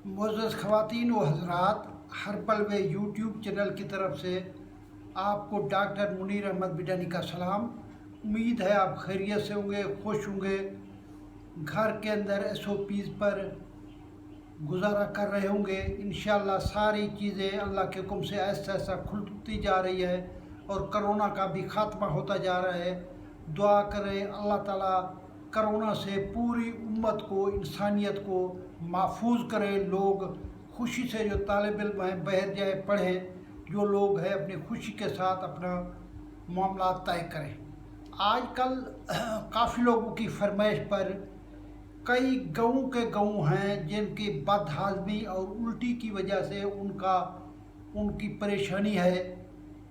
मुअज़्ज़ज़ ख़वातीन व हज़रात, हर्बल वे YouTube channel की तरफ से आपको डॉक्टर मुनीर अहमद बिडानी का सलाम। उम्मीद है आप खैरियत से होंगे, खुश होंगे, घर के अंदर SOPs पर गुजारा कर रहे होंगे। इंशाअल्लाह सारी चीज़ें अल्लाह के हुक्म से ऐसा ऐसा खुलती जा रही है और करोना का भी ख़ात्मा होता जा रहा है। दुआ करें अल्लाह ताला करोना से पूरी उम्मत को, इंसानियत को महफूज करें। लोग खुशी से जो तालिब इल्म हैं बाहर जाए पढ़ें, जो लोग हैं अपनी खुशी के साथ अपना मामला तय करें। आजकल काफ़ी लोगों की फरमाइश पर कई गऊ के गऊ हैं जिनकी बदहाज़मी और उल्टी की वजह से उनकी परेशानी है।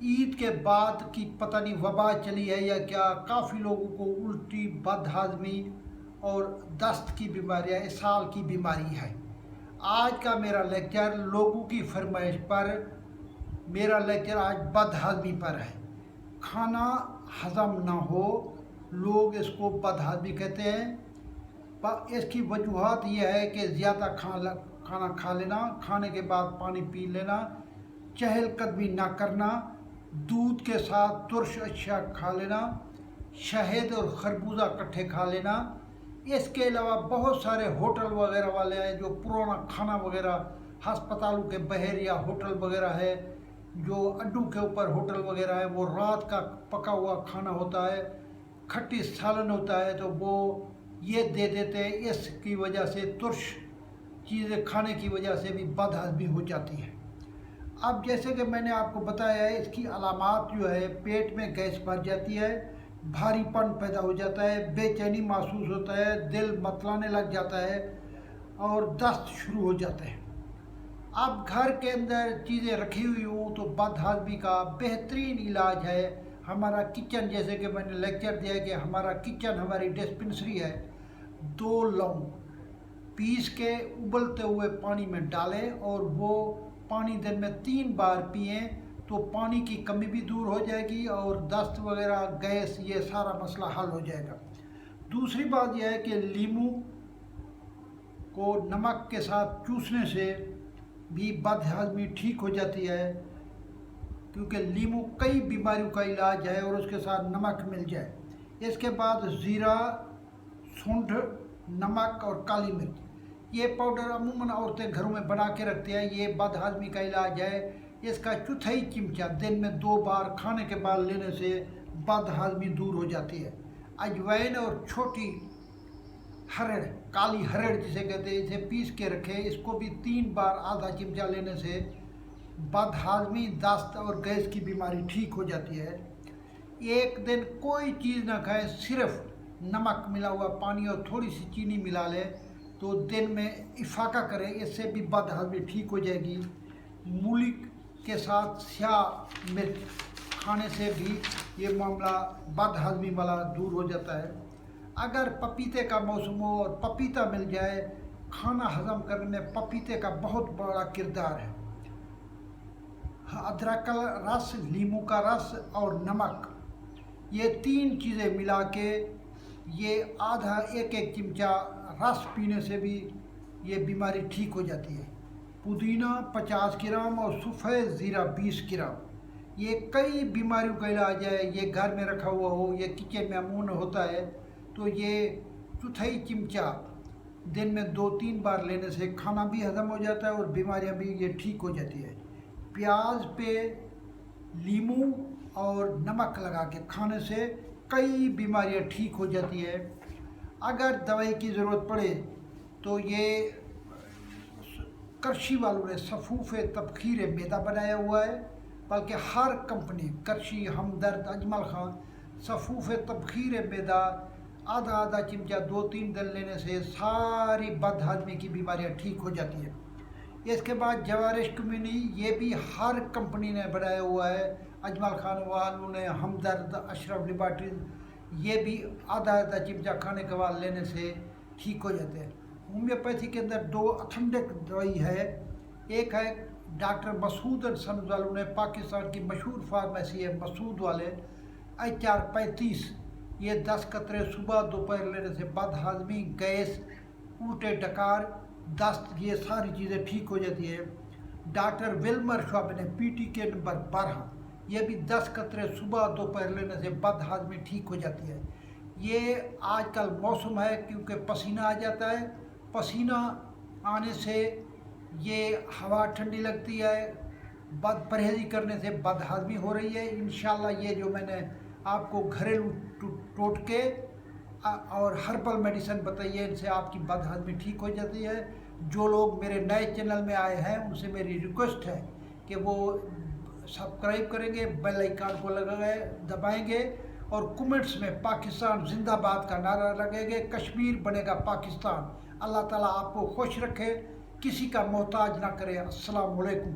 ईद के बाद की पता नहीं वबा चली है या क्या, काफ़ी लोगों को उल्टी, बदहाज़मी और दस्त की बीमारियाँ, इसहाल की बीमारी है। आज का मेरा लेक्चर लोगों की फरमाइश पर, मेरा लेक्चर आज बदहाज़मी पर है। खाना हज़म ना हो, लोग इसको बदहाज़मी कहते हैं। इसकी वजूहात यह है कि ज़्यादा खाना खा लेना, खाने के बाद पानी पी लेना, चहलकदमी ना करना, दूध के साथ तुर्श अशिया खा लेना, शहद और खरबूजा इकट्ठे खा लेना। इसके अलावा बहुत सारे होटल वगैरह वाले हैं जो पुराना खाना वगैरह हस्पतालों के बहर या होटल वगैरह है, जो अड्डों के ऊपर होटल वगैरह है, वो रात का पका हुआ खाना होता है, खट्टी सालन होता है, तो वो ये दे देते हैं। इसकी वजह से तुर्श चीज़ें खाने की वजह से भी बदहज़मी हो जाती है। अब जैसे कि मैंने आपको बताया है, इसकी अलामात जो है, पेट में गैस भर जाती है, भारीपन पैदा हो जाता है, बेचैनी महसूस होता है, दिल मतलाने लग जाता है और दस्त शुरू हो जाता है। अब घर के अंदर चीज़ें रखी हुई हों तो बदहज़मी का बेहतरीन इलाज है हमारा किचन। जैसे कि मैंने लेक्चर दिया कि हमारा किचन हमारी डिस्पेंसरी है। 2 लौंग पीस के उबलते हुए पानी में डालें और वो पानी दिन में 3 बार पिएं तो पानी की कमी भी दूर हो जाएगी और दस्त वगैरह, गैस, ये सारा मसला हल हो जाएगा। दूसरी बात यह है कि लीमू को नमक के साथ चूसने से भी बदहज़मी ठीक हो जाती है, क्योंकि लीमू कई बीमारियों का इलाज है और उसके साथ नमक मिल जाए। इसके बाद ज़ीरा, सूंठ, नमक और काली मिर्च, ये पाउडर अमूमन औरतें घरों में बना के रखते हैं। ये बदहज़मी का इलाज है। इसका चौथाई चिमचा दिन में 2 बार खाने के बाद लेने से बदहज़मी दूर हो जाती है। अजवाइन और छोटी हरड़, काली हरड़ जिसे कहते हैं, इसे पीस के रखें, इसको भी 3 बार आधा चिमचा लेने से बदहज़मी, दस्त और गैस की बीमारी ठीक हो जाती है। एक दिन कोई चीज़ ना खाएं, सिर्फ नमक मिला हुआ पानी और थोड़ी सी चीनी मिला लें तो दिन में इफाका करें, इससे भी बदहज़मी ठीक हो जाएगी। मूली के साथ स्याह मिर्च खाने से भी ये मामला बदहज़मी वाला दूर हो जाता है। अगर पपीते का मौसम हो और पपीता मिल जाए, खाना हज़म करने में पपीते का बहुत बड़ा किरदार है। अदरक का रस, नींबू का रस और नमक, ये 3 चीज़ें मिला के ये आधा 1 चिमचा रस पीने से भी ये बीमारी ठीक हो जाती है। पुदीना 50 ग्राम और सफ़ेद ज़ीरा 20 ग्राम, ये कई बीमारियों का इलाज है। ये घर में रखा हुआ हो, ये किचन में अमूमन होता है, तो ये चौथाई चिमचा दिन में 2-3 बार लेने से खाना भी हज़म हो जाता है और बीमारियां भी ये ठीक हो जाती है। प्याज पे लीमू और नमक लगा के खाने से कई बीमारियां ठीक हो जाती है। अगर दवाई की ज़रूरत पड़े तो ये करशी वालों ने सफ़ूफ़ तबखीर मैदा बनाया हुआ है, बल्कि हर कंपनी, करशी, हमदर्द, अजमल खान, सफ़ूफ़ तबखीर मैदा आधा चिमचा 2-3 दिन लेने से सारी बदहज़मी की बीमारियां ठीक हो जाती है। इसके बाद जवारिश कम्युनी, ये भी हर कंपनी ने बनाया हुआ है, अजमल खान वालों ने, हमदर्द, अशरफ लेबॉरेटरीज, ये भी आधा चिमचा खाने के बाद लेने से ठीक हो जाते हैं। होम्योपैथी के अंदर 2 अथेंटिक दवाई है। एक है डॉक्टर मसूद सन वालों ने, पाकिस्तान की मशहूर फार्मेसी है मसूद वाले, HR35, ये 10 कतरे सुबह दोपहर लेने से बदहज़मी, गैस, उल्टे डकार, दस्त, ये सारी चीज़ें ठीक हो जाती है। डॉक्टर विल्मर शॉप ने PTK नंबर 12, ये भी 10 कतरे सुबह दोपहर लेने से बदहाजमी ठीक हो जाती है। ये आजकल मौसम है क्योंकि पसीना आ जाता है, पसीना आने से ये हवा ठंडी लगती है, बद परहेज़ी करने से बदहाजमी हो रही है। इंशाल्लाह ये जो मैंने आपको घरेलू टोटके और हर्बल मेडिसिन बताई है, इनसे आपकी बदहाजमी ठीक हो जाती है। जो लोग मेरे नए चैनल में आए हैं उनसे मेरी रिक्वेस्ट है कि वो सब्सक्राइब करेंगे, बेल आइकन को दबाएंगे और कमेंट्स में पाकिस्तान जिंदाबाद का नारा लगेंगे, कश्मीर बनेगा पाकिस्तान। अल्लाह ताला आपको खुश रखे, किसी का मोहताज ना करे। अस्सलाम वालेकुम।